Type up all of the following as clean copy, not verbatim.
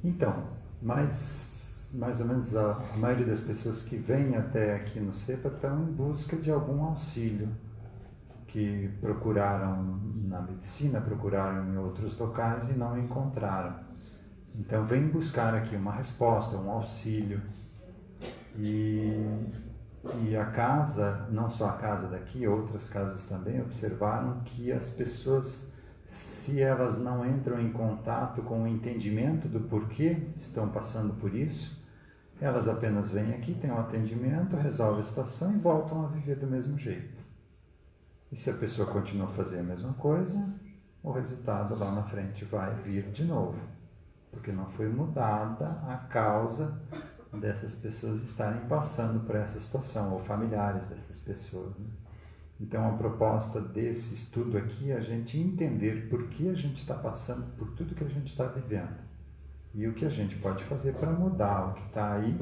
Então, mais ou menos a maioria das pessoas que vêm até aqui no CEPA estão em busca de algum auxílio, que procuraram na medicina, procuraram em outros locais e não encontraram. Então, vem buscar aqui uma resposta, um auxílio. E a casa, não só a casa daqui, outras casas também, observaram que as pessoas, se elas não entram em contato com o entendimento do porquê estão passando por isso, elas apenas vêm aqui, têm um atendimento, resolvem a situação e voltam a viver do mesmo jeito. E se a pessoa continua a fazer a mesma coisa, o resultado lá na frente vai vir de novo, porque não foi mudada a causa dessas pessoas estarem passando por essa situação, ou familiares dessas pessoas, né? Então, a proposta desse estudo aqui é a gente entender por que a gente está passando por tudo que a gente está vivendo e o que a gente pode fazer para mudar o que está aí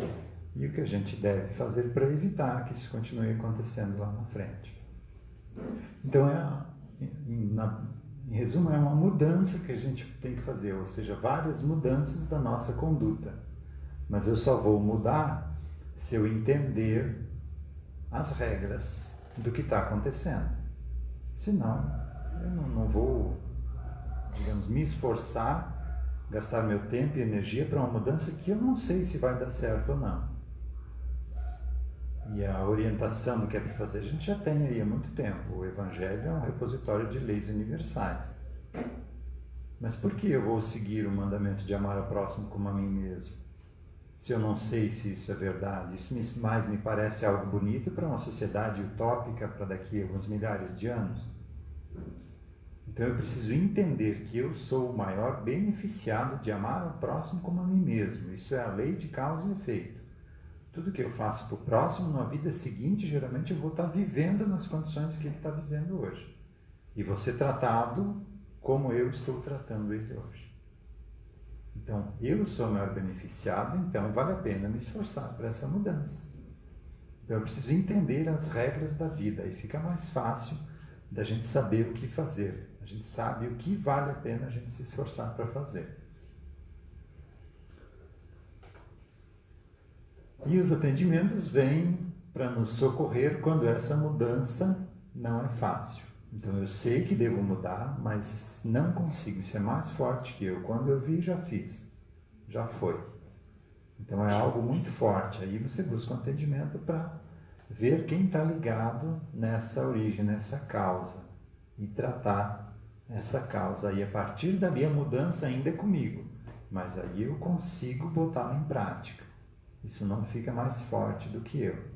e o que a gente deve fazer para evitar que isso continue acontecendo lá na frente. Então, em resumo, é uma mudança que a gente tem que fazer, ou seja, várias mudanças da nossa conduta. Mas eu só vou mudar se eu entender as regras do que está acontecendo. Senão, eu não vou, digamos, me esforçar, gastar meu tempo e energia para uma mudança que eu não sei se vai dar certo ou não. E a orientação do que é para fazer a gente já tem aí há muito tempo. O Evangelho é um repositório de leis universais. Mas por que eu vou seguir o mandamento de amar ao próximo como a mim mesmo? Se eu não sei se isso é verdade, isso mais me parece algo bonito para uma sociedade utópica para daqui a alguns milhares de anos. Então eu preciso entender que eu sou o maior beneficiado de amar ao próximo como a mim mesmo. Isso é a lei de causa e efeito. Tudo que eu faço para o próximo, na vida seguinte, geralmente eu vou estar vivendo nas condições que ele está vivendo hoje. E vou ser tratado como eu estou tratando ele hoje. Então, eu sou o maior beneficiado, então vale a pena me esforçar para essa mudança. Então, eu preciso entender as regras da vida e fica mais fácil da gente saber o que fazer. A gente sabe o que vale a pena a gente se esforçar para fazer. E os atendimentos vêm para nos socorrer quando essa mudança não é fácil. Então eu sei que devo mudar, mas não consigo. Isso é mais forte que eu. Quando eu vi, já fiz. Já foi. Então é algo muito forte. Aí você busca um atendimento para ver quem está ligado nessa origem, nessa causa. E tratar essa causa. E a partir dali a mudança ainda é comigo. Mas aí eu consigo botá-la em prática. Isso não fica mais forte do que eu.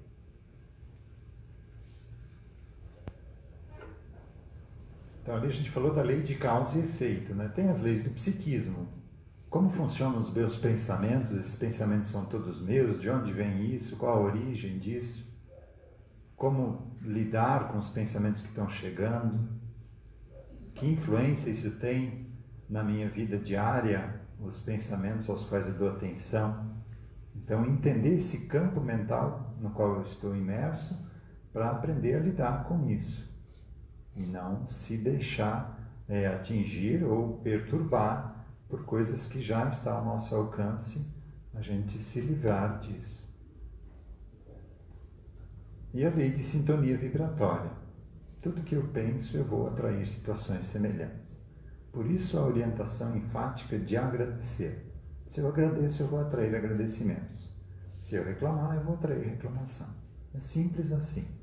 Então, ali a gente falou da lei de causa e efeito, né? Tem as leis do psiquismo. Como funcionam os meus pensamentos? Esses pensamentos são todos meus? De onde vem isso? Qual a origem disso? Como lidar com os pensamentos que estão chegando? Que influência isso tem na minha vida diária? Os pensamentos aos quais eu dou atenção? Então, entender esse campo mental no qual eu estou imerso para aprender a lidar com isso. E não se deixar atingir ou perturbar por coisas que já estão ao nosso alcance, a gente se livrar disso. E a lei de sintonia vibratória. Tudo que eu penso, eu vou atrair situações semelhantes. Por isso a orientação enfática de agradecer. Se eu agradeço, eu vou atrair agradecimentos. Se eu reclamar, eu vou atrair reclamação. É simples assim.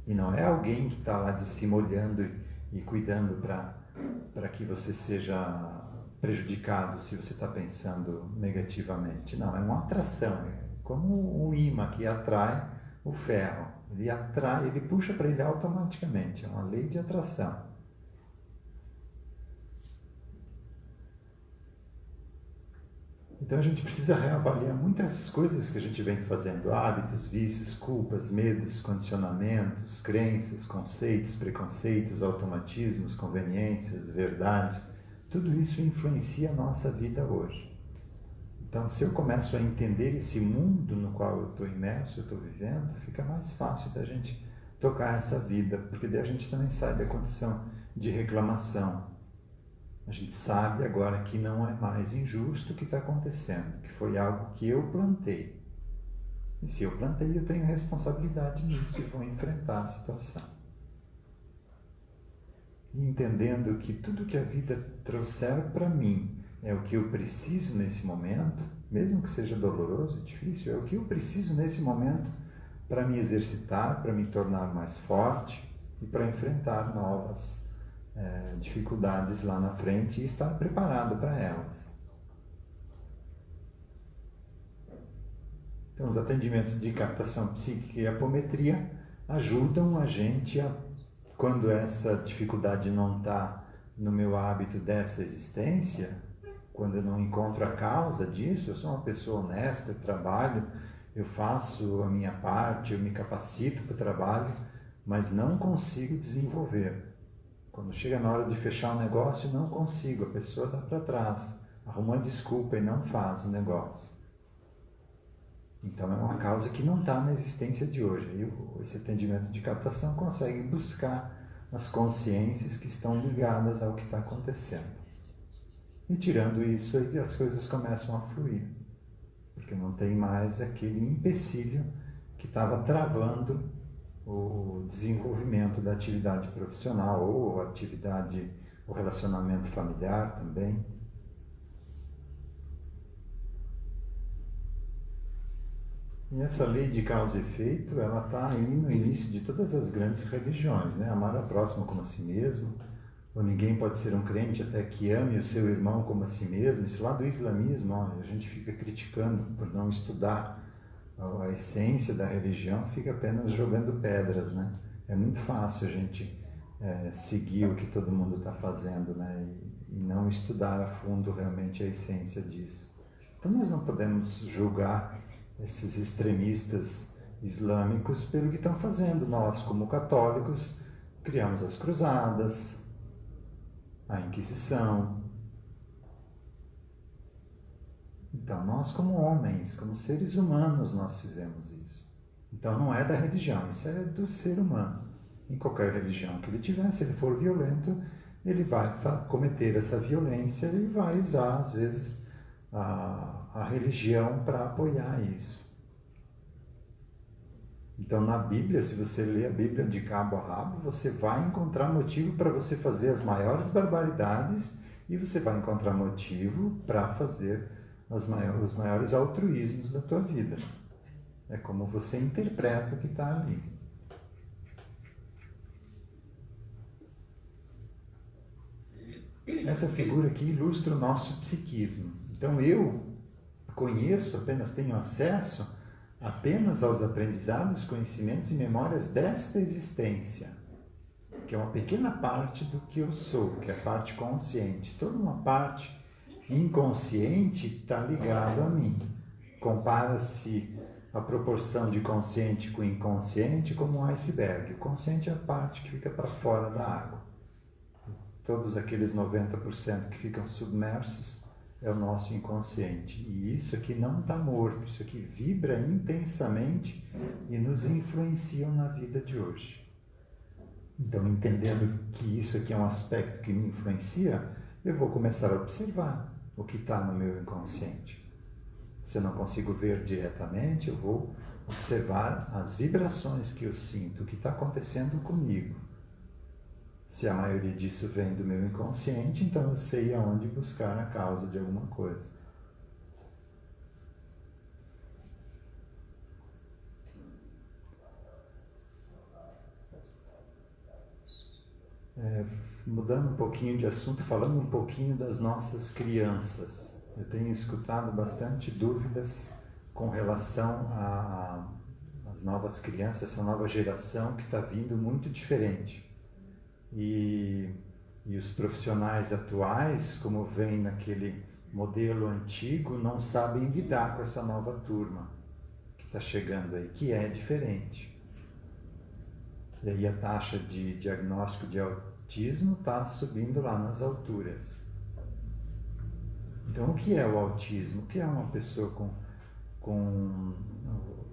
E não é alguém que está lá de cima olhando e cuidando para que você seja prejudicado se você está pensando negativamente. Não, é uma atração. É como um imã que atrai o ferro. Ele atrai, ele puxa para ele automaticamente. É uma lei de atração. Então a gente precisa reavaliar muitas coisas que a gente vem fazendo, hábitos, vícios, culpas, medos, condicionamentos, crenças, conceitos, preconceitos, automatismos, conveniências, verdades. Tudo isso influencia a nossa vida hoje. Então, se eu começo a entender esse mundo no qual eu estou imerso, eu estou vivendo, fica mais fácil da gente tocar essa vida, porque daí a gente também sai da condição de reclamação. A gente sabe agora que não é mais injusto o que está acontecendo, que foi algo que eu plantei. E se eu plantei, eu tenho responsabilidade nisso e vou enfrentar a situação. E entendendo que tudo que a vida trouxer para mim é o que eu preciso nesse momento, mesmo que seja doloroso e difícil, é o que eu preciso nesse momento para me exercitar, para me tornar mais forte e para enfrentar novas dificuldades lá na frente e estar preparado para elas. Então, os atendimentos de captação psíquica e apometria ajudam a gente a, quando essa dificuldade não está no meu hábito dessa existência, quando eu não encontro a causa disso, eu sou uma pessoa honesta, eu trabalho, eu faço a minha parte, eu me capacito para o trabalho, mas não consigo desenvolver. Quando chega na hora de fechar o negócio, não consigo, a pessoa dá para trás, arruma uma desculpa e não faz o negócio. Então é uma causa que não está na existência de hoje. Aí esse atendimento de captação consegue buscar as consciências que estão ligadas ao que está acontecendo. E tirando isso, aí as coisas começam a fluir. Porque não tem mais aquele empecilho que estava travando o desenvolvimento da atividade profissional ou a atividade, o relacionamento familiar também. E essa lei de causa e efeito, ela está aí no início de todas as grandes religiões, né? Amar ao próximo como a si mesmo, ou ninguém pode ser um crente até que ame o seu irmão como a si mesmo. Isso lá do islamismo, ó, a gente fica criticando por não estudar a essência da religião, fica apenas jogando pedras, né? É muito fácil a gente seguir o que todo mundo está fazendo, né? E não estudar a fundo realmente a essência disso. Então nós não podemos julgar esses extremistas islâmicos pelo que estão fazendo. Nós, como católicos, criamos as cruzadas, a Inquisição. Então, nós como homens, como seres humanos, nós fizemos isso. Então, não é da religião, isso é do ser humano. Em qualquer religião que ele tiver, se ele for violento, ele vai cometer essa violência e vai usar, às vezes, a religião para apoiar isso. Então, na Bíblia, se você ler a Bíblia de cabo a rabo, você vai encontrar motivo para você fazer as maiores barbaridades e você vai encontrar motivo para fazer os maiores altruísmos da tua vida. É como você interpreta o que está ali. Essa figura aqui ilustra o nosso psiquismo. Então eu conheço, apenas tenho acesso apenas aos aprendizados, conhecimentos e memórias desta existência, que é uma pequena parte do que eu sou, que é a parte consciente. Toda uma parte inconsciente está ligada a mim. Compara-se a proporção de consciente com inconsciente como um iceberg. O consciente é a parte que fica para fora da água. Todos aqueles 90% que ficam submersos é o nosso inconsciente. E isso aqui não está morto, isso aqui vibra intensamente e nos influencia na vida de hoje. Então, entendendo que isso aqui é um aspecto que me influencia, eu vou começar a observar o que está no meu inconsciente. Se eu não consigo ver diretamente, eu vou observar as vibrações que eu sinto, o que está acontecendo comigo. Se a maioria disso vem do meu inconsciente, então eu sei aonde buscar a causa de alguma coisa. Mudando um pouquinho de assunto, falando um pouquinho das nossas crianças. Eu tenho escutado bastante dúvidas com relação às novas crianças, essa nova geração que está vindo muito diferente. E os profissionais atuais, como vem naquele modelo antigo, não sabem lidar com essa nova turma que está chegando aí, que é diferente. E aí a taxa de diagnóstico de autismo está subindo lá nas alturas. Então, o que é o autismo? O que é uma pessoa com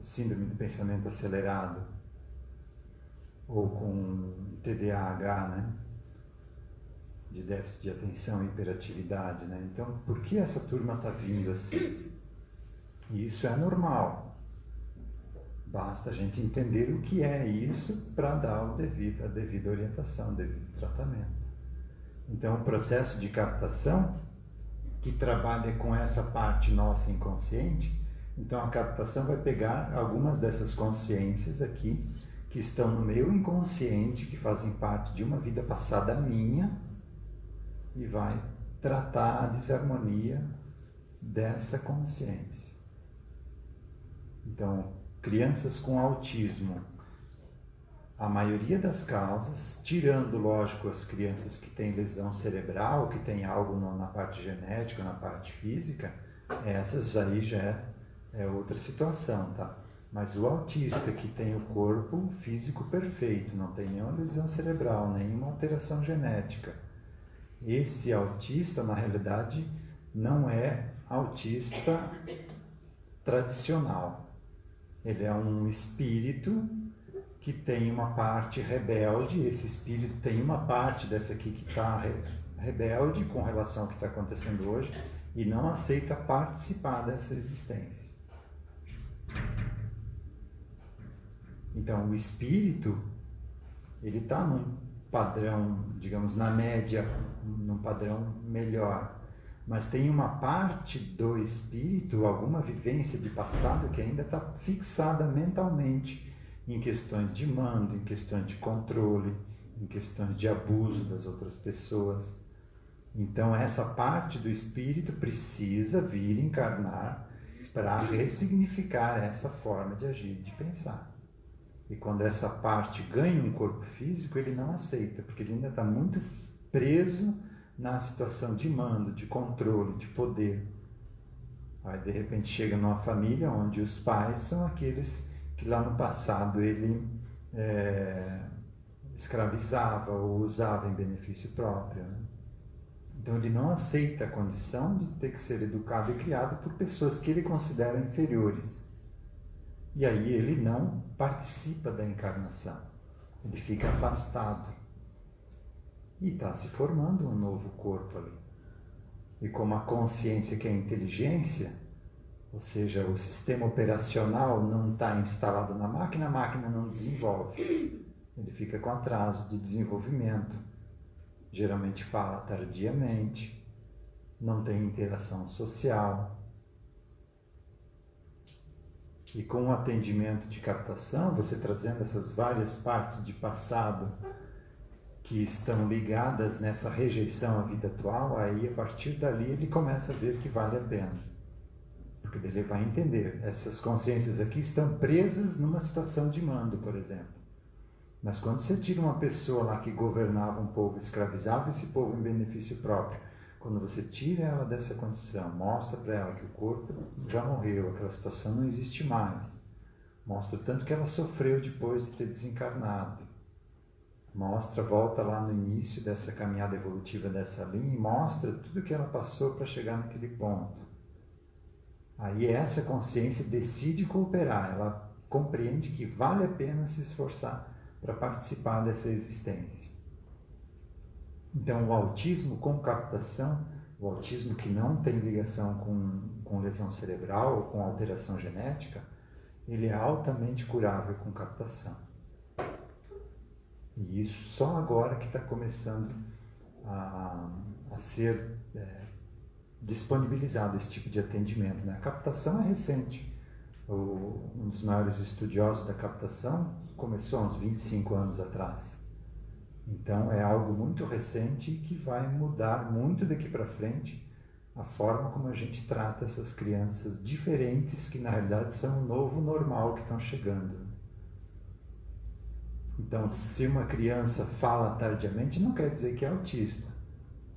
síndrome do pensamento acelerado? Ou com TDAH, né? de déficit de atenção e hiperatividade, né? Então, por que essa turma está vindo assim? E isso é normal. Basta a gente entender o que é isso para dar a devida orientação, o devido tratamento. Então, o processo de captação, que trabalha com essa parte nossa inconsciente, então a captação vai pegar algumas dessas consciências aqui, que estão no meu inconsciente, que fazem parte de uma vida passada minha, e vai tratar a desarmonia dessa consciência. Então, crianças com autismo, a maioria das causas, tirando, lógico, as crianças que têm lesão cerebral, que têm algo na parte genética, na parte física, essas aí já é outra situação, tá? Mas o autista que tem o corpo físico perfeito, não tem nenhuma lesão cerebral, nenhuma alteração genética, esse autista, na realidade, não é autista tradicional. Ele é um espírito que tem uma parte rebelde, esse espírito tem uma parte dessa aqui que está rebelde com relação ao que está acontecendo hoje e não aceita participar dessa existência. Então, o espírito, ele está num padrão, digamos, na média, num padrão melhor. Mas tem uma parte do espírito, alguma vivência de passado que ainda está fixada mentalmente em questões de mando, em questões de controle, em questões de abuso das outras pessoas. Então essa parte do espírito precisa vir encarnar para ressignificar essa forma de agir, de pensar. E quando essa parte ganha um corpo físico, ele não aceita, porque ele ainda está muito preso na situação de mando, de controle, de poder. Aí de repente chega numa família onde os pais são aqueles que lá no passado ele escravizava ou usava em benefício próprio, né? Então ele não aceita a condição de ter que ser educado e criado por pessoas que ele considera inferiores. E aí ele não participa da encarnação, ele fica afastado. E está se formando um novo corpo ali. E como a consciência, que é a inteligência, ou seja, o sistema operacional não está instalado na máquina, a máquina não desenvolve. Ele fica com atraso de desenvolvimento. Geralmente fala tardiamente, não tem interação social. E com o atendimento de captação, você trazendo essas várias partes de passado que estão ligadas nessa rejeição à vida atual, aí a partir dali ele começa a ver que vale a pena. Porque ele vai entender, essas consciências aqui estão presas numa situação de mando, por exemplo. Mas quando você tira uma pessoa lá que governava um povo, escravizava esse povo em benefício próprio, quando você tira ela dessa condição, mostra para ela que o corpo já morreu, aquela situação não existe mais, mostra o tanto que ela sofreu depois de ter desencarnado, mostra, volta lá no início dessa caminhada evolutiva dessa linha e mostra tudo que ela passou para chegar naquele ponto. Aí essa consciência decide cooperar, ela compreende que vale a pena se esforçar para participar dessa existência. Então o autismo com captação, o autismo que não tem ligação com lesão cerebral ou com alteração genética, ele é altamente curável com captação. E isso só agora que está começando a ser disponibilizado esse tipo de atendimento, né? A captação é recente. Um dos maiores estudiosos da captação começou há uns 25 anos atrás. Então é algo muito recente que vai mudar muito daqui para frente a forma como a gente trata essas crianças diferentes que na realidade são o novo normal que estão chegando. Então, se uma criança fala tardiamente, não quer dizer que é autista.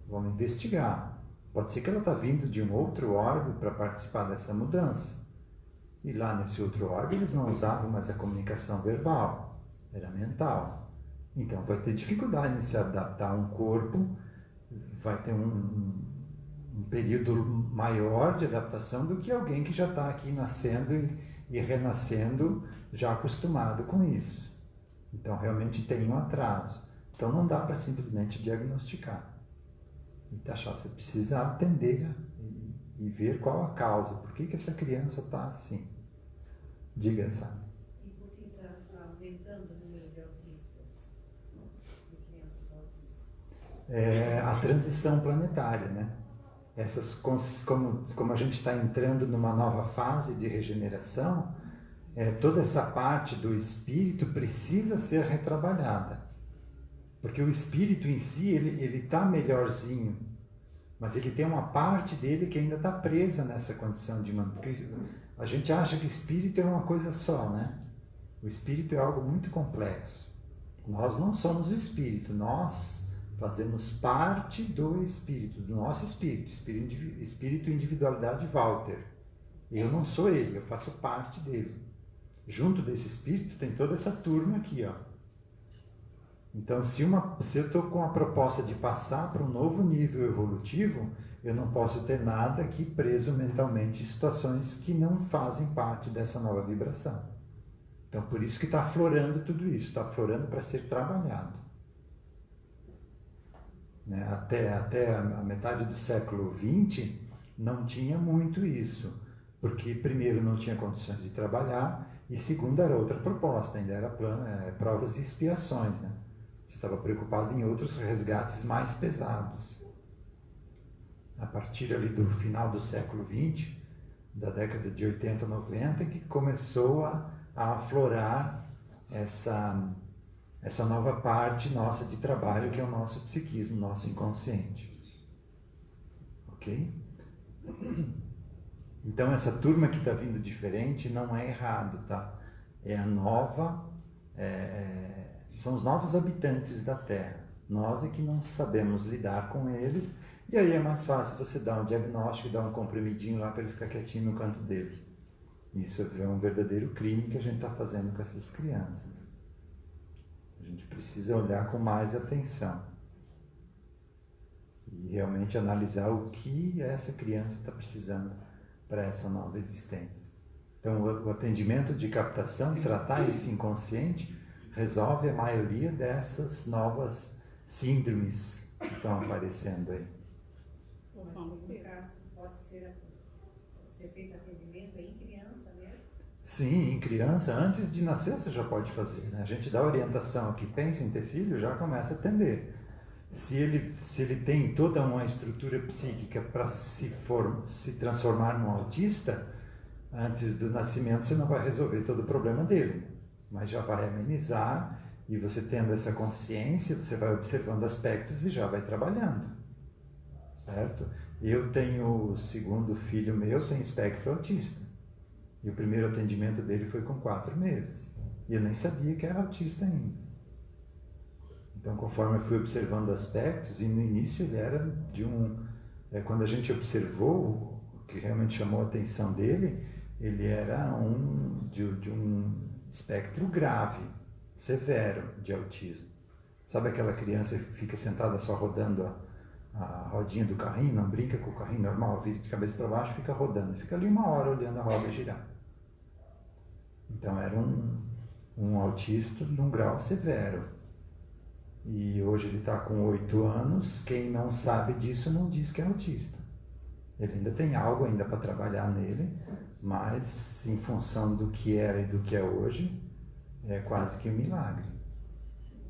Vamos investigar. Pode ser que ela está vindo de um outro órgão para participar dessa mudança. E lá nesse outro órgão eles não usavam mais a comunicação verbal, era mental. Então vai ter dificuldade em se adaptar a um corpo, vai ter um período maior de adaptação do que alguém que já está aqui nascendo e renascendo já acostumado com isso. Então realmente tem um atraso. Então não dá para simplesmente diagnosticar. E Taxá, você precisa atender e ver qual a causa. Por que essa criança está assim? Diga, Sara. E por que está aumentando o número de autistas? De crianças autistas? A transição planetária, né? Como a gente está entrando numa nova fase de regeneração, toda essa parte do espírito precisa ser retrabalhada. Porque o espírito em si, ele está melhorzinho, mas ele tem uma parte dele que ainda está presa nessa condição de a gente acha que espírito é uma coisa só, né? O espírito é algo muito complexo. Nós não somos o espírito, nós fazemos parte do espírito, do nosso espírito, espírito individualidade Walter. Eu não sou ele, eu faço parte dele. Junto desse espírito tem toda essa turma aqui, ó. Então, se eu estou com a proposta de passar para um novo nível evolutivo, eu não posso ter nada aqui preso mentalmente em situações que não fazem parte dessa nova vibração. Então, por isso que está aflorando tudo isso, está aflorando para ser trabalhado. Né? Até a metade do século XX não tinha muito isso, porque primeiro não tinha condições de trabalhar e segundo era outra proposta, ainda era provas e expiações, né? Você estava preocupado em outros resgates mais pesados. A partir ali do final do século XX, da década de 80, 90, que começou a aflorar essa nova parte nossa de trabalho, que é o nosso psiquismo, nosso inconsciente. Ok? Então, essa turma que está vindo diferente não é errado, tá? É a nova... são os novos habitantes da Terra. Nós é que não sabemos lidar com eles, e aí é mais fácil você dar um diagnóstico e dar um comprimidinho lá para ele ficar quietinho no canto dele. Isso é um verdadeiro crime que a gente está fazendo com essas crianças. A gente precisa olhar com mais atenção e realmente analisar o que essa criança está precisando para essa nova existência. Então, o atendimento de captação, tratar esse inconsciente, resolve a maioria dessas novas síndromes que estão aparecendo aí. Mas, no caso, pode ser feito atendimento em criança mesmo? Sim, em criança, antes de nascer você já pode fazer, né? A gente dá orientação aqui, pensa em ter filho, já começa a atender. Se ele tem toda uma estrutura psíquica para se transformar num autista, antes do nascimento você não vai resolver todo o problema dele, mas já vai amenizar, e você tendo essa consciência, você vai observando aspectos e já vai trabalhando, certo? Eu tenho o segundo filho meu, tem espectro autista, e o primeiro atendimento dele foi com 4 meses, e eu nem sabia que era autista ainda. Então, conforme eu fui observando aspectos, e no início ele era de quando a gente observou, o que realmente chamou a atenção dele, ele era de um espectro grave, severo de autismo. Sabe aquela criança que fica sentada só rodando a rodinha do carrinho, não brinca com o carrinho normal, vira de cabeça para baixo, fica rodando, fica ali 1 hora olhando a roda girar. Então era um autista de um grau severo. E hoje ele está com 8 anos, quem não sabe disso não diz que é autista. Ele ainda tem algo ainda para trabalhar nele, mas em função do que era e do que é hoje, é quase que um milagre.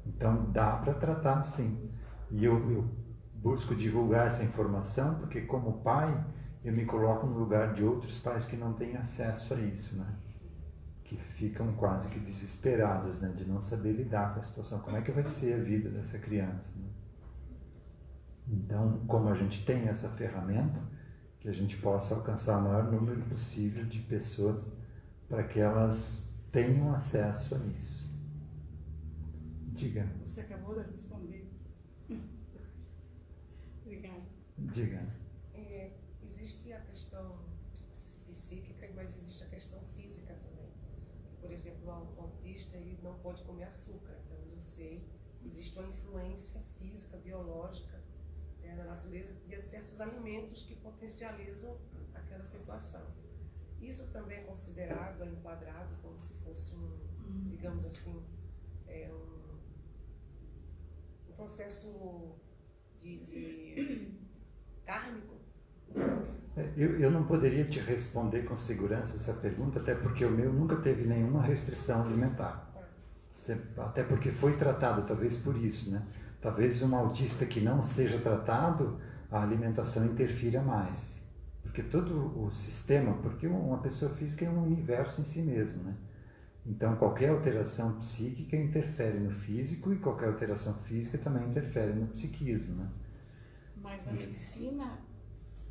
Então dá para tratar sim. E eu busco divulgar essa informação porque, como pai, eu me coloco no lugar de outros pais que não têm acesso a isso, né? Que ficam quase que desesperados, né? De não saber lidar com a situação. Como é que vai ser a vida dessa criança, né? Então, como a gente tem essa ferramenta, que a gente possa alcançar o maior número possível de pessoas para que elas tenham acesso a isso. Diga. Você acabou de responder. Obrigada. Diga. Existe a questão psíquica, mas existe a questão física também. Por exemplo, o autista ele não pode comer açúcar, então eu sei, existe uma influência física, biológica, na natureza de certos alimentos que potencializam aquela situação. Isso também é considerado, é enquadrado como se fosse digamos assim, um processo de kármico? Eu não poderia te responder com segurança essa pergunta, até porque o meu nunca teve nenhuma restrição alimentar. Até porque foi tratado, talvez por isso, né? Talvez um autista que não seja tratado, a alimentação interfira mais. Porque todo o sistema, porque uma pessoa física é um universo em si mesmo, né? Então, qualquer alteração psíquica interfere no físico e qualquer alteração física também interfere no psiquismo, né? Mas a medicina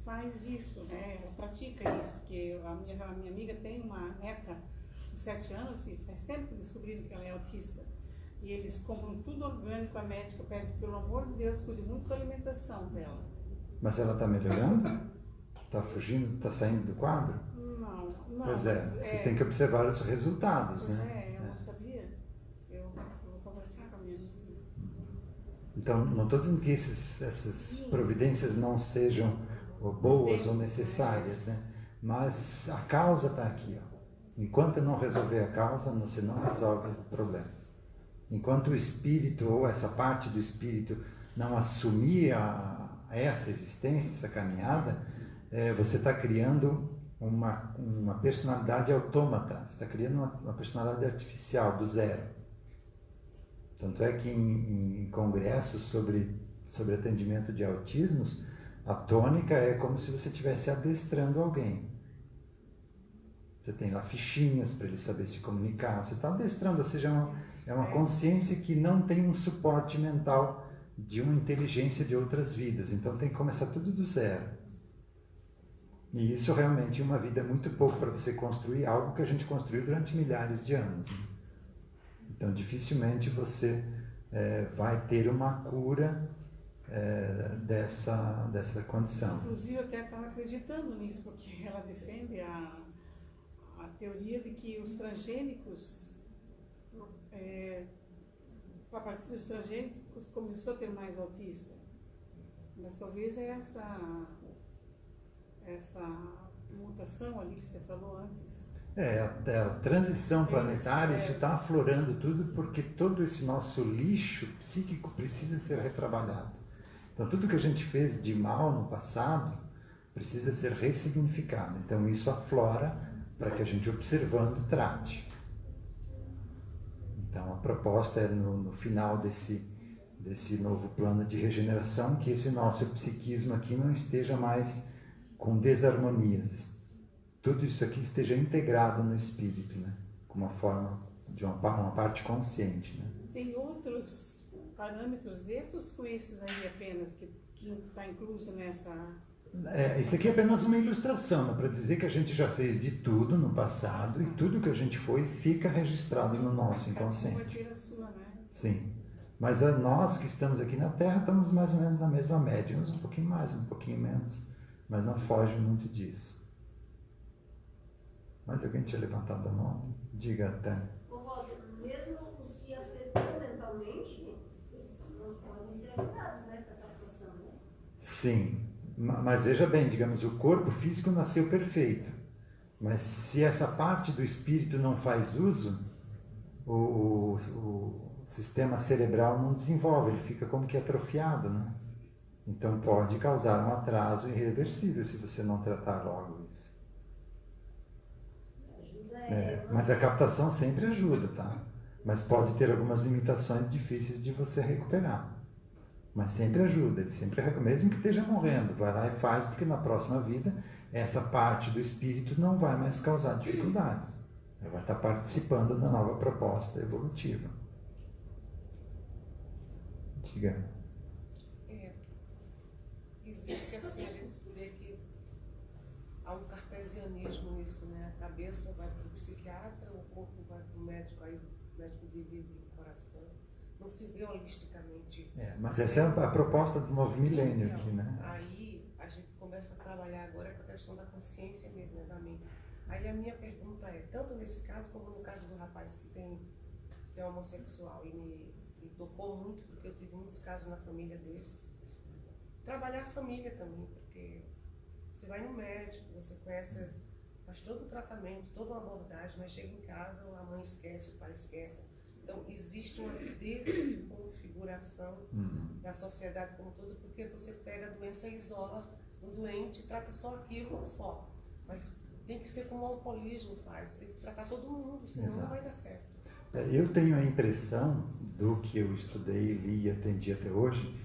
faz isso, né? Ela pratica isso, porque a minha amiga tem uma neta de 7 anos e faz tempo que descobriram que ela é autista. E eles compram tudo orgânico, a médica pede, pelo amor de Deus, cuide muito da alimentação dela. Mas ela está melhorando? Está fugindo? Está saindo do quadro? Não. Pois é, você tem que observar os resultados, pois né? Eu não sabia. Eu vou conversar com a minha amiga. Então, não estou dizendo que essas providências não sejam boas ou necessárias, né? Mas a causa está aqui, ó. Enquanto não resolver a causa, você não resolve o problema. Enquanto o espírito ou essa parte do espírito não assumir essa existência, essa caminhada, você está criando uma personalidade autômata, você está criando uma personalidade artificial, do zero. Tanto é que em congressos sobre atendimento de autismos, a tônica é como se você estivesse adestrando alguém. Você tem lá fichinhas para ele saber se comunicar, você está adestrando, ou seja, é uma consciência que não tem um suporte mental de uma inteligência de outras vidas, então tem que começar tudo do zero. E isso realmente é uma vida muito pouco para você construir algo que a gente construiu durante milhares de anos, né? Então dificilmente você vai ter uma cura dessa condição. Inclusive, eu até estava acreditando nisso, porque ela defende a teoria de que os transgênicos, a partir dos transgênicos, começou a ter mais autista. Mas talvez é essa mutação ali que você falou antes. A transição planetária, isso está aflorando tudo, porque todo esse nosso lixo psíquico precisa ser retrabalhado. Então, tudo que a gente fez de mal no passado precisa ser ressignificado. Então, isso aflora para que a gente, observando, trate. Então, a proposta é, no final desse novo plano de regeneração, que esse nosso psiquismo aqui não esteja mais com desarmonias. Tudo isso aqui esteja integrado no espírito, né? Com uma forma, de uma parte consciente, né? Tem outros parâmetros desses, com esses aí apenas, que está incluso nessa... Isso aqui é apenas uma ilustração, para dizer que a gente já fez de tudo no passado e tudo que a gente foi fica registrado no nosso inconsciente. Vai ter a sua, né? Sim. Mas nós que estamos aqui na Terra estamos mais ou menos na mesma média, uns um pouquinho mais, um pouquinho menos, mas não foge muito disso. Mais alguém tinha levantado a mão? Diga, Tânia. Mesmo os que afetam mentalmente, eles não podem ser ajudados, né, para a captação, né? Sim, mas veja bem, digamos, o corpo físico nasceu perfeito, mas se essa parte do espírito não faz uso, o sistema cerebral não desenvolve, ele fica como que atrofiado, né? Então pode causar um atraso irreversível se você não tratar logo isso. Mas a captação sempre ajuda, tá? Mas pode ter algumas limitações difíceis de você recuperar. Mas sempre ajuda, ele sempre mesmo que esteja morrendo, vai lá e faz, porque na próxima vida essa parte do espírito não vai mais causar dificuldades. Ela vai estar participando da nova proposta evolutiva. Diga. Existe assim, a gente vê que há um cartesianismo nisso, né? A cabeça vai para o psiquiatra, o corpo vai para o médico, aí o médico divide o coração. Não se vê holisticamente. Mas essa é a proposta do novo milênio então, aqui, né? Aí a gente começa a trabalhar agora com a questão da consciência mesmo, né, da mente. Aí a minha pergunta é, tanto nesse caso como no caso do rapaz que é homossexual e me tocou muito, porque eu tive muitos casos na família desse. Trabalhar a família também, porque você vai no médico, você conhece, faz todo o tratamento, toda uma abordagem, mas chega em casa, a mãe esquece, o pai esquece. Então, existe uma desconfiguração da sociedade como um todo, porque você pega a doença e isola o doente trata só aquilo no foco. Mas tem que ser como o alcoolismo faz, tem que tratar todo mundo, senão Exato. não vai dar certo. Eu tenho a impressão, do que eu estudei, li e atendi até hoje,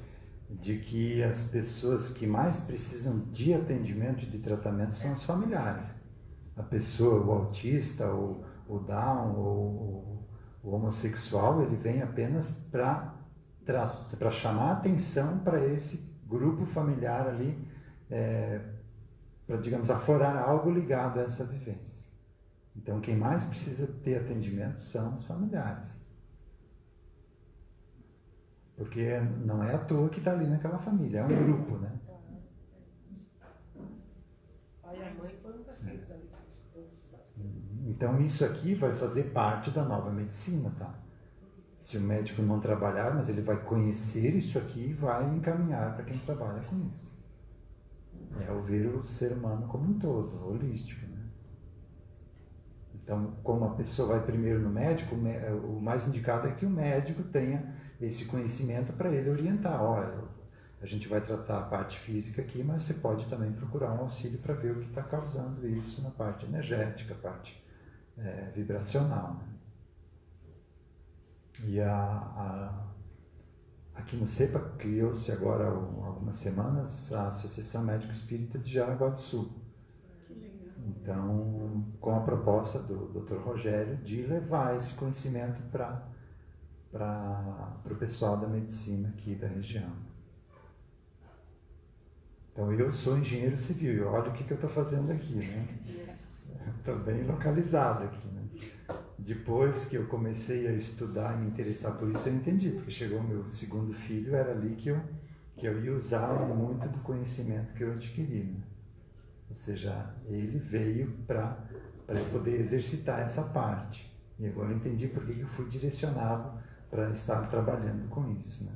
de que as pessoas que mais precisam de atendimento e de tratamento são os familiares. A pessoa, o autista, o Down, o homossexual, ele vem apenas para chamar atenção para esse grupo familiar ali, para, digamos, aflorar algo ligado a essa vivência. Então, quem mais precisa ter atendimento são os familiares. Porque não é à toa que está ali naquela família, é um grupo, né? O pai e a mãe foram daqueles ali. Então, isso aqui vai fazer parte da nova medicina, tá? Se o médico não trabalhar, mas ele vai conhecer isso aqui e vai encaminhar para quem trabalha com isso. É o ver o ser humano como um todo, holístico, né? Então, como a pessoa vai primeiro no médico, o mais indicado é que o médico tenha esse conhecimento para ele orientar. Olha, a gente vai tratar a parte física aqui, mas você pode também procurar um auxílio para ver o que está causando isso na parte energética, parte vibracional, né? E aqui no CEPA criou-se agora, há algumas semanas, a Associação Médico Espírita de Jaraguá do Sul. Então, com a proposta do Dr. Rogério de levar esse conhecimento para o pessoal da medicina aqui da região. Então, eu sou engenheiro civil e olha o que eu estou fazendo aqui, né? Estou bem localizado aqui, né? Depois que eu comecei a estudar e me interessar por isso, eu entendi, porque chegou o meu segundo filho, era ali que eu ia usar muito do conhecimento que eu adquiri, né? Ou seja, ele veio para eu poder exercitar essa parte. E agora eu entendi por que eu fui direcionado para estar trabalhando com isso, né?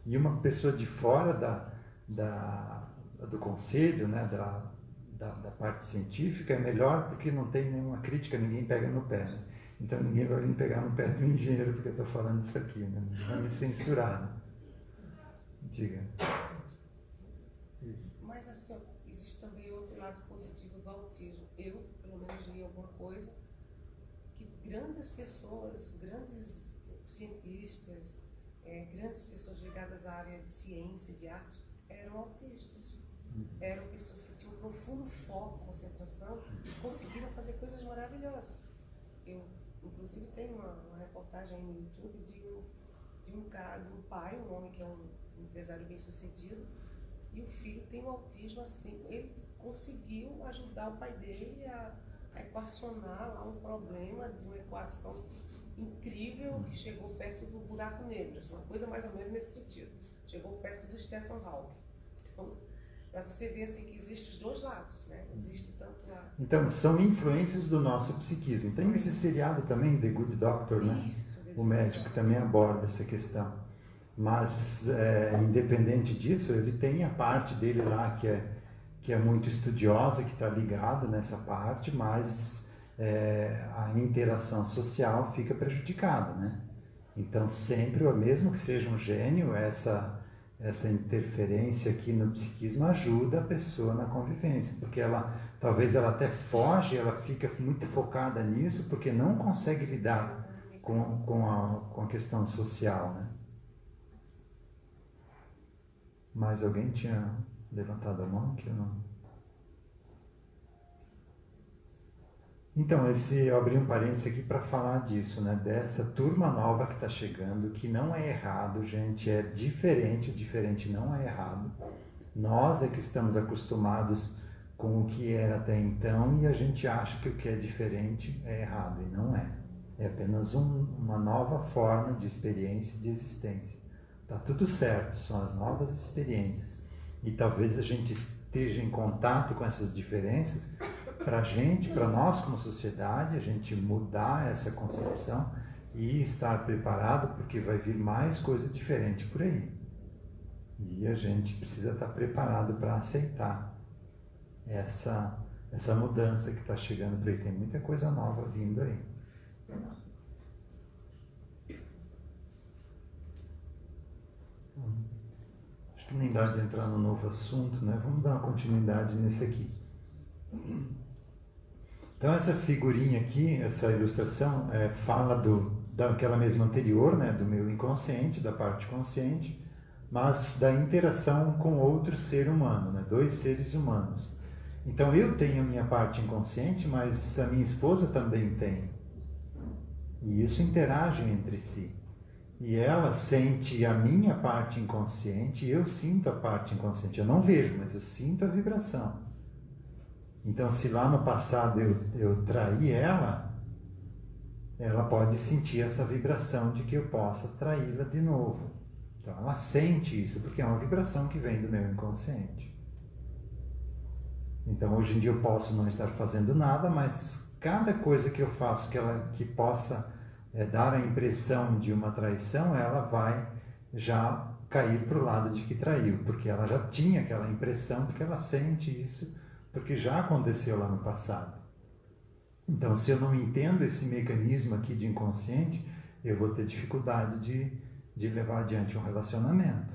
E uma pessoa de fora do conselho, né, da parte científica, é melhor porque não tem nenhuma crítica, ninguém pega no pé, né? Então ninguém vai vir pegar no pé do engenheiro porque eu estou falando isso aqui, né? Ninguém vai me censurar, né? Diga. Isso. Mas assim, ó, existe também outro lado positivo do autismo. Eu, pelo menos, li alguma coisa que grandes pessoas, grandes cientistas, grandes pessoas ligadas à área de ciência, de artes, eram autistas. Eram pessoas que tinham um profundo foco, concentração e conseguiram fazer coisas maravilhosas. Eu, inclusive, tenho uma reportagem no YouTube de um pai, um homem que é um empresário bem-sucedido, e o filho tem um autismo assim. Ele conseguiu ajudar o pai dele a equacionar lá um problema de uma equação incrível que chegou perto do buraco negro, uma coisa mais ou menos nesse sentido. Chegou perto do Stephen Hawking. Então, para você ver assim, que existem os dois lados, né? Existe tanto lá. Então, são influências do nosso psiquismo. Tem esse seriado também, The Good Doctor, né? Isso, O médico também aborda essa questão. Mas, independente disso, ele tem a parte dele lá que é muito estudiosa, que está ligada nessa parte, mas a interação social fica prejudicada, né? Então, sempre, mesmo que seja um gênio, essa interferência aqui no psiquismo ajuda a pessoa na convivência, porque talvez ela até foge, ela fica muito focada nisso, porque não consegue lidar com a questão social, né? Mais alguém tinha levantado a mão que eu não... Então, eu abri um parênteses aqui para falar disso, né? Dessa turma nova que está chegando, que não é errado, gente, é diferente, o diferente não é errado. Nós é que estamos acostumados com o que era até então e a gente acha que o que é diferente é errado, e não é. É apenas uma nova forma de experiência e de existência. Tá tudo certo, são as novas experiências. E talvez a gente esteja em contato com essas diferenças para a gente, para nós como sociedade, a gente mudar essa concepção e estar preparado, porque vai vir mais coisa diferente por aí. E a gente precisa estar preparado para aceitar essa mudança que está chegando por aí. Tem muita coisa nova vindo aí. Acho que nem dá de entrar no novo assunto, né? Vamos dar uma continuidade nesse aqui. Então essa figurinha aqui, essa ilustração, fala daquela mesma anterior, né? Do meu inconsciente, da parte consciente, mas da interação com outro ser humano, né? 2 seres humanos. Então eu tenho a minha parte inconsciente, mas a minha esposa também tem. E isso interage entre si. E ela sente a minha parte inconsciente e eu sinto a parte inconsciente. Eu não vejo, mas eu sinto a vibração. Então, se lá no passado eu traí ela pode sentir essa vibração de que eu possa traí-la de novo. Então, ela sente isso, porque é uma vibração que vem do meu inconsciente. Então, hoje em dia eu posso não estar fazendo nada, mas cada coisa que eu faço que possa dar a impressão de uma traição, ela vai já cair para o lado de que traiu, porque ela já tinha aquela impressão, porque ela sente isso, porque já aconteceu lá no passado. Então, se eu não entendo esse mecanismo aqui de inconsciente, eu vou ter dificuldade de levar adiante um relacionamento.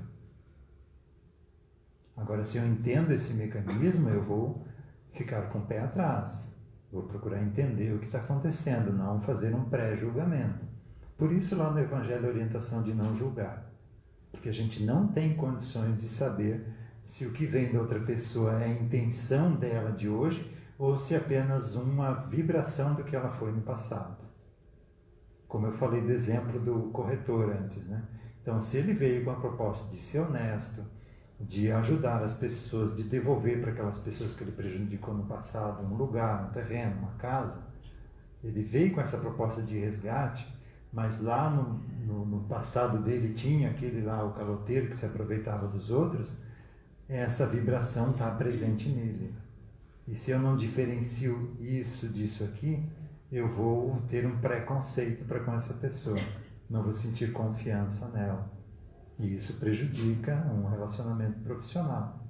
Agora, se eu entendo esse mecanismo, eu vou ficar com o pé atrás. Vou procurar entender o que está acontecendo, não fazer um pré-julgamento. Por isso, lá no Evangelho, a orientação de não julgar. Porque a gente não tem condições de saber se o que vem da outra pessoa é a intenção dela de hoje ou se é apenas uma vibração do que ela foi no passado. Como eu falei do exemplo do corretor antes, né? Então, se ele veio com a proposta de ser honesto, de ajudar as pessoas, de devolver para aquelas pessoas que ele prejudicou no passado um lugar, um terreno, uma casa, ele veio com essa proposta de resgate, mas lá no passado dele tinha aquele lá, o caloteiro que se aproveitava dos outros, essa vibração está presente nele. E se eu não diferencio isso disso aqui, eu vou ter um preconceito para com essa pessoa, não vou sentir confiança nela. E isso prejudica um relacionamento profissional.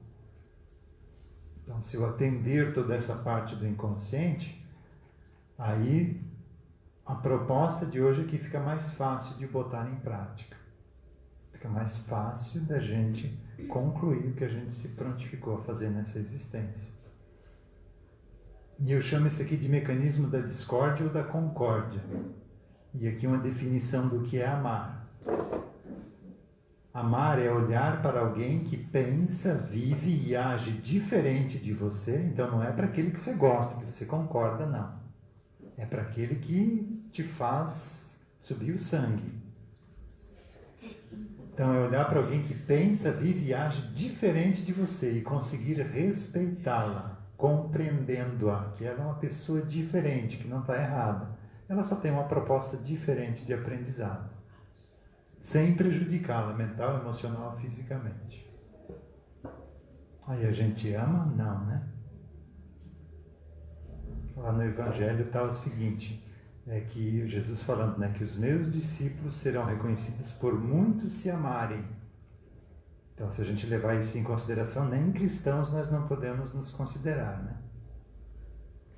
Então, se eu atender toda essa parte do inconsciente, aí a proposta de hoje é que fica mais fácil de botar em prática. Fica mais fácil da gente concluir o que a gente se prontificou a fazer nessa existência. E eu chamo isso aqui de mecanismo da discórdia ou da concórdia. E aqui uma definição do que é amar. Amar é olhar para alguém que pensa, vive e age diferente de você. Então não é para aquele que você gosta, que você concorda, não. É para aquele que te faz subir o sangue. Então é olhar para alguém que pensa, vive e age diferente de você e conseguir respeitá-la, compreendendo-a, que ela é uma pessoa diferente, que não está errada. Ela só tem uma proposta diferente de aprendizado, sem prejudicá-la mental, emocional, fisicamente. Aí a gente ama? Não, né? Lá no Evangelho está o seguinte, que Jesus falando, né, que os meus discípulos serão reconhecidos por muitos se amarem. Então, se a gente levar isso em consideração, nem cristãos nós não podemos nos considerar, né?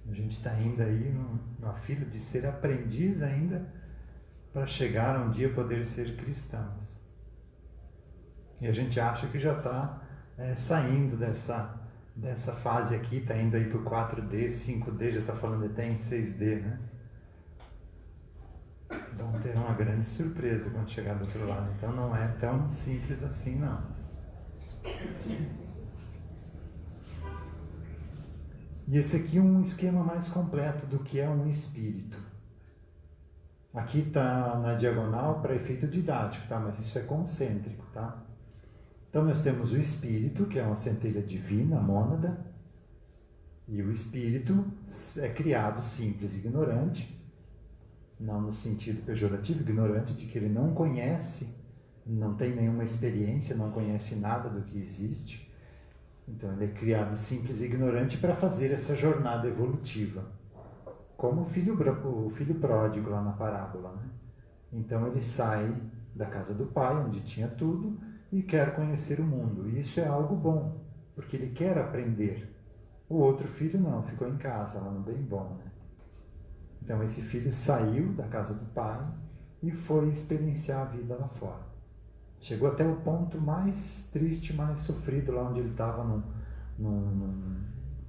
A gente está indo aí numa fila de ser aprendiz ainda, para chegar um dia poder ser cristãos. E a gente acha que já está saindo dessa fase aqui, está indo aí para o 4D, 5D, já está falando até em 6D, né? Vão ter uma grande surpresa quando chegar do outro lado. Então não é tão simples assim, não. E esse aqui é um esquema mais completo do que é um espírito. Aqui está na diagonal para efeito didático, tá? Mas isso é concêntrico, tá? Então nós temos o espírito, que é uma centelha divina, a mônada, e o espírito é criado simples e ignorante, não no sentido pejorativo, ignorante de que ele não conhece, não tem nenhuma experiência, não conhece nada do que existe. Então ele é criado simples e ignorante para fazer essa jornada evolutiva. Como o filho pródigo lá na parábola, né? Então ele sai da casa do pai, onde tinha tudo, e quer conhecer o mundo. E isso é algo bom, porque ele quer aprender. O outro filho não, ficou em casa, lá no bem bom, né? Então esse filho saiu da casa do pai e foi experienciar a vida lá fora. Chegou até o ponto mais triste, mais sofrido, lá onde ele estava num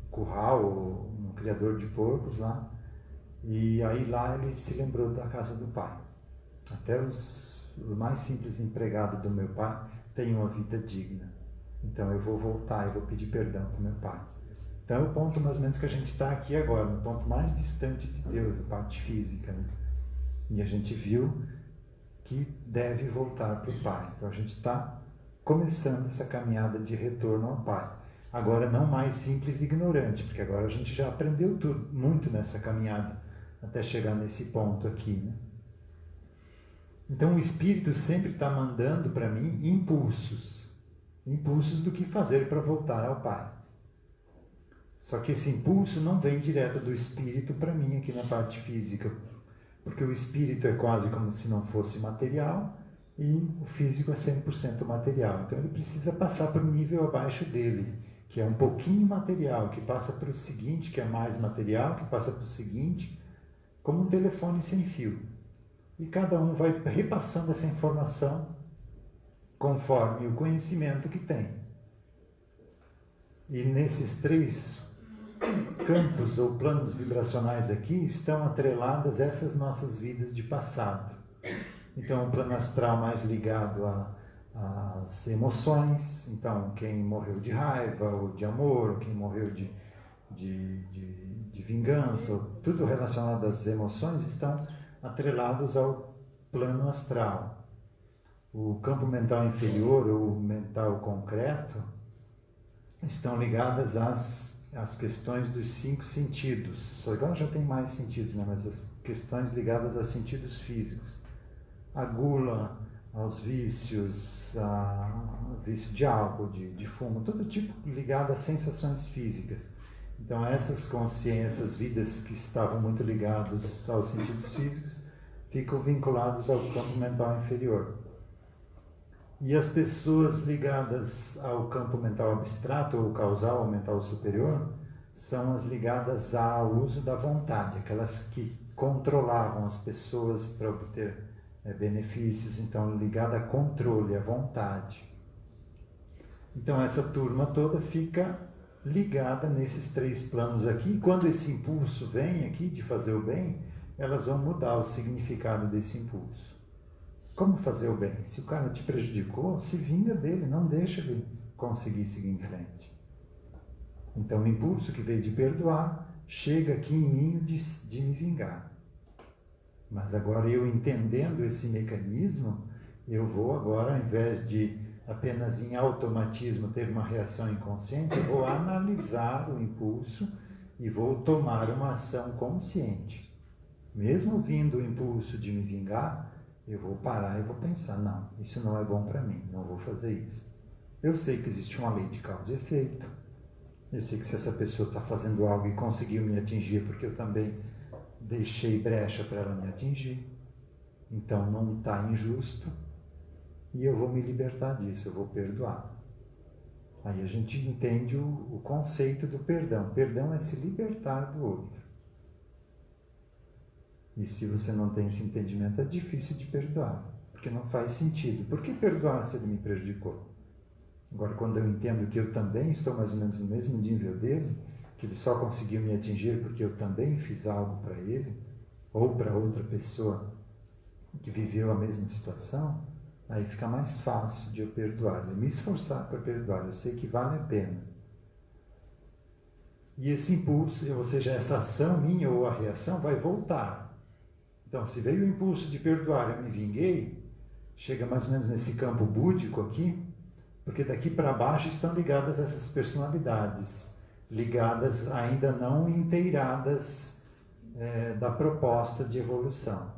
curral, ou num criador de porcos lá. E aí lá ele se lembrou da casa do pai. Até o mais simples empregado do meu pai tem uma vida digna. Então eu vou voltar, eu vou pedir perdão para o meu pai. Então é o ponto mais ou menos que a gente está aqui agora, no ponto mais distante de Deus, a parte física, né? E a gente viu que deve voltar para o pai. Então a gente está começando essa caminhada de retorno ao pai. Agora não mais simples e ignorante, porque agora a gente já aprendeu tudo, muito nessa caminhada, até chegar nesse ponto aqui, né? Então o Espírito sempre está mandando para mim impulsos do que fazer para voltar ao pai. Só que esse impulso não vem direto do Espírito para mim aqui na parte física, porque o Espírito é quase como se não fosse material e o físico é 100% material. Então ele precisa passar para o nível abaixo dele, que é um pouquinho material, que passa para o seguinte, que é mais material, que passa para o seguinte, como um telefone sem fio. E cada um vai repassando essa informação conforme o conhecimento que tem. E nesses 3 campos ou planos vibracionais aqui estão atreladas essas nossas vidas de passado. Então o plano astral mais ligado às emoções, então quem morreu de raiva ou de amor, ou quem morreu de vingança, tudo relacionado às emoções estão atrelados ao plano astral. O campo mental inferior ou mental concreto estão ligadas às questões dos 5 sentidos. Agora já tem mais sentidos, né? Mas as questões ligadas aos sentidos físicos. A gula, aos vícios, a vício de álcool, de fumo, todo tipo ligado a sensações físicas. Então essas consciências, vidas que estavam muito ligadas aos sentidos físicos, ficam vinculados ao campo mental inferior. E as pessoas ligadas ao campo mental abstrato, ou causal, ou mental superior, são as ligadas ao uso da vontade, aquelas que controlavam as pessoas para obter benefícios, então ligada a controle, a vontade. Então essa turma toda fica ligada nesses 3 planos aqui, e quando esse impulso vem aqui de fazer o bem, elas vão mudar o significado desse impulso. Como fazer o bem? Se o cara te prejudicou, se vinga dele, não deixa ele conseguir seguir em frente. Então o impulso que veio de perdoar, chega aqui em mim de me vingar. Mas agora eu entendendo esse mecanismo, eu vou agora, ao invés de apenas em automatismo ter uma reação inconsciente, eu vou analisar o impulso e vou tomar uma ação consciente. Mesmo vindo o impulso de me vingar, eu vou parar e vou pensar, não, isso não é bom para mim, não vou fazer isso. Eu sei que existe uma lei de causa e efeito. Eu sei que se essa pessoa está fazendo algo e conseguiu me atingir, porque eu também deixei brecha para ela me atingir. Então não está injusto e eu vou me libertar disso, eu vou perdoar. Aí a gente entende o conceito do perdão. Perdão é se libertar do outro. E se você não tem esse entendimento, é difícil de perdoar, porque não faz sentido. Por que perdoar se ele me prejudicou? Agora, quando eu entendo que eu também estou mais ou menos no mesmo nível dele, que ele só conseguiu me atingir porque eu também fiz algo para ele, ou para outra pessoa que viveu a mesma situação, aí fica mais fácil de eu perdoar, de me esforçar para perdoar. Eu sei que vale a pena. E esse impulso, ou seja, essa ação minha ou a reação vai voltar. Então, se veio o impulso de perdoar, eu me vinguei, chega mais ou menos nesse campo búdico aqui, porque daqui para baixo estão ligadas essas personalidades, ligadas ainda não inteiradas da proposta de evolução.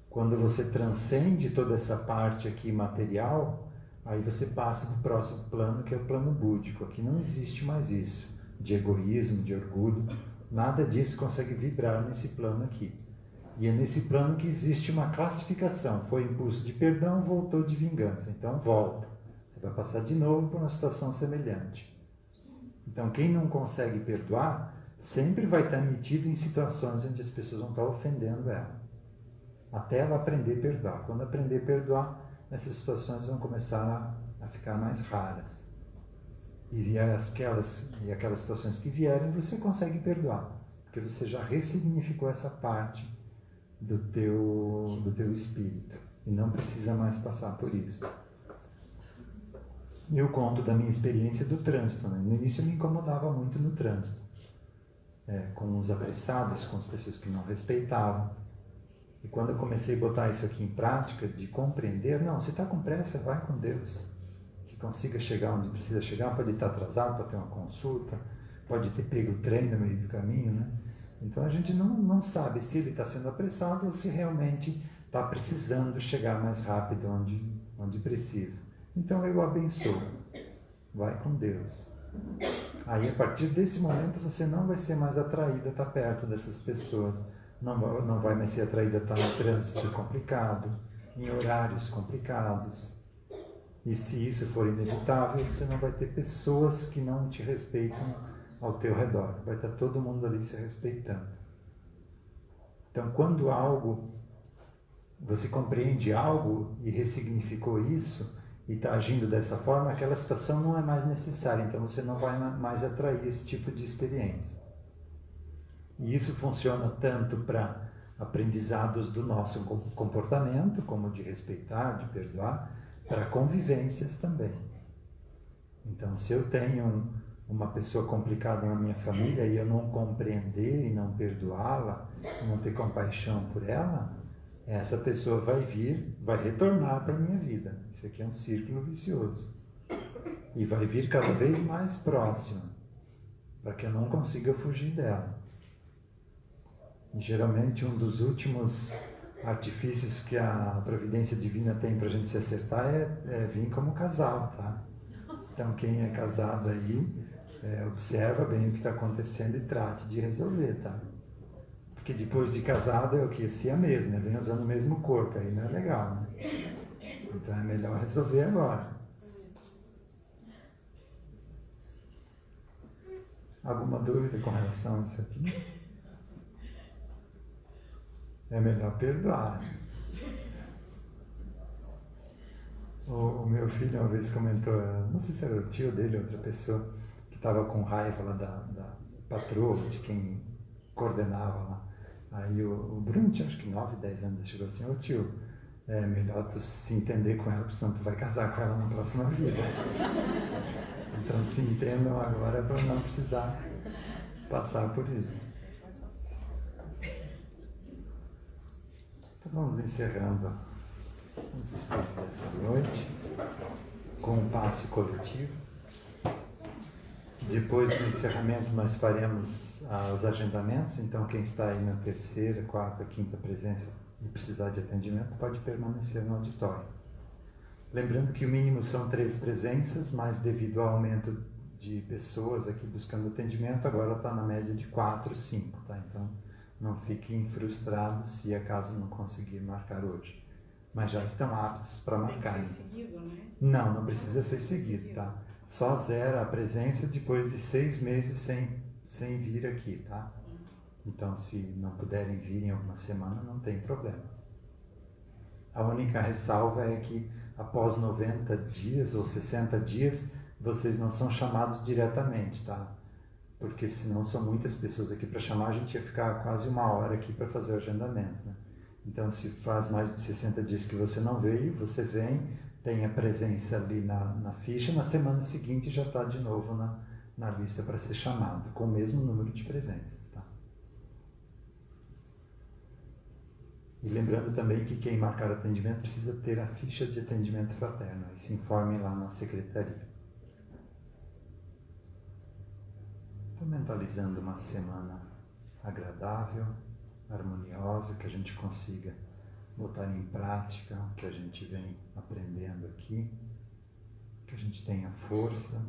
Quando você transcende toda essa parte aqui material, aí você passa para o próximo plano, que é o plano búdico. Aqui não existe mais isso, de egoísmo, de orgulho, nada disso consegue vibrar nesse plano aqui. E é nesse plano que existe uma classificação. Foi impulso de perdão, voltou de vingança. Então volta. Você vai passar de novo por uma situação semelhante. Então quem não consegue perdoar, sempre vai estar metido em situações onde as pessoas vão estar ofendendo ela. Até ela aprender a perdoar. Quando aprender a perdoar, essas situações vão começar a ficar mais raras. E aquelas situações que vierem, você consegue perdoar, porque você já ressignificou essa parte do teu espírito e não precisa mais passar por isso. Eu conto da minha experiência do trânsito, né? No início eu me incomodava muito no trânsito, com os apressados, com as pessoas que não respeitavam. E quando eu comecei a botar isso aqui em prática, de compreender, não, se está com pressa, vai com Deus, que consiga chegar onde precisa chegar, pode estar atrasado, pode ter uma consulta, pode ter pego o trem no meio do caminho, né? Então a gente não sabe se ele está sendo apressado ou se realmente está precisando chegar mais rápido onde precisa. Então eu abençoo, vai com Deus. Aí a partir desse momento você não vai ser mais atraído a estar perto dessas pessoas, não vai mais ser atraído a estar no trânsito complicado, em horários complicados. E se isso for inevitável, você não vai ter pessoas que não te respeitam ao teu redor. Vai estar todo mundo ali se respeitando. Então, quando você compreende algo e ressignificou isso e está agindo dessa forma, aquela situação não é mais necessária. Então, você não vai mais atrair esse tipo de experiência. E isso funciona tanto para aprendizados do nosso comportamento, como de respeitar, de perdoar, para convivências também. Então, se eu tenho uma pessoa complicada na minha família e eu não compreender e não perdoá-la, não ter compaixão por ela, essa pessoa vai retornar para a minha vida. Isso aqui é um círculo vicioso. E vai vir cada vez mais próximo, para que eu não consiga fugir dela. E geralmente um dos últimos artifícios que a providência divina tem para a gente se acertar é vir como casal, tá? Então quem é casado aí, observa bem o que está acontecendo e trate de resolver, tá? Porque depois de casado é o que? Siamês, né? Vem usando o mesmo corpo, aí não é legal, né? Então é melhor resolver agora. Alguma dúvida com relação a isso aqui? É melhor perdoar. O meu filho uma vez comentou, não sei se era o tio dele ou outra pessoa, que estava com raiva lá da patroa, de quem coordenava lá. Aí o Bruno tinha acho que 9, 10 anos, chegou assim, ô tio, é melhor tu se entender com ela, porque senão tu vai casar com ela na próxima vida. Então se entendam agora para não precisar passar por isso. Então vamos encerrando os estudos dessa noite com um passe coletivo. Depois do encerramento nós faremos os agendamentos, então quem está aí na terceira, quarta, quinta presença e precisar de atendimento pode permanecer no auditório. Lembrando que o mínimo são 3 presenças, mas devido ao aumento de pessoas aqui buscando atendimento, agora está na média de 4, 5, tá? Então não fiquem frustrados se acaso não conseguir marcar hoje. Mas já estão aptos para marcar. Tem que ser seguido, né? Não precisa ser seguido, tá? Só zera a presença depois de 6 meses sem vir aqui, tá? Então, se não puderem vir em alguma semana, não tem problema. A única ressalva é que após 90 dias ou 60 dias, vocês não são chamados diretamente, tá? Porque senão são muitas pessoas aqui para chamar, a gente ia ficar quase 1 hora aqui para fazer o agendamento, né? Então, se faz mais de 60 dias que você não veio, você vem, tem a presença ali na ficha, na semana seguinte já está de novo na lista para ser chamado, com o mesmo número de presenças, tá? E lembrando também que quem marcar atendimento precisa ter a ficha de atendimento fraterno, e se informem lá na secretaria. Estou mentalizando uma semana agradável, harmoniosa, que a gente consiga botar em prática o que a gente vem aprendendo aqui, que a gente tenha força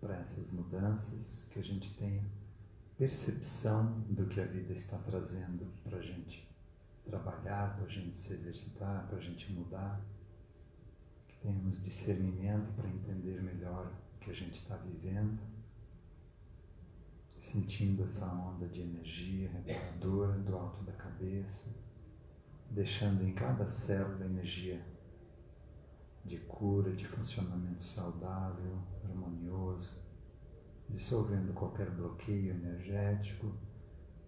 para essas mudanças, que a gente tenha percepção do que a vida está trazendo para a gente trabalhar, para a gente se exercitar, para a gente mudar, que tenhamos discernimento para entender melhor o que a gente está vivendo, sentindo essa onda de energia reparadora do alto da cabeça, deixando em cada célula energia de cura, de funcionamento saudável, harmonioso, dissolvendo qualquer bloqueio energético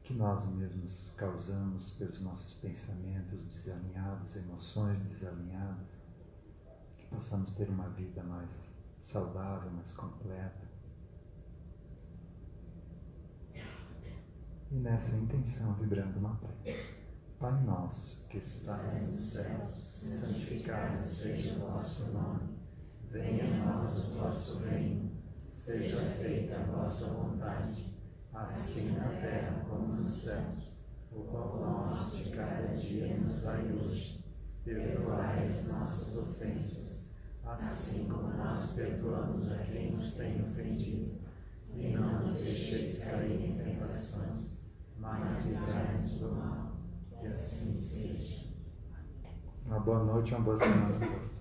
que nós mesmos causamos pelos nossos pensamentos desalinhados, emoções desalinhadas, que possamos ter uma vida mais saudável, mais completa. E nessa intenção, vibrando uma prece. Pai nosso, que estás nos céus, santificado seja o vosso nome. Venha a nós o vosso reino. Seja feita a vossa vontade, assim na terra como nos céus. O pão nosso de cada dia nos dai hoje. Perdoai as nossas ofensas, assim como nós perdoamos a quem nos tem ofendido. E não nos deixeis cair em tentações, mas livrai-nos do mal. Que assim seja. Uma boa noite e uma boa semana a todos.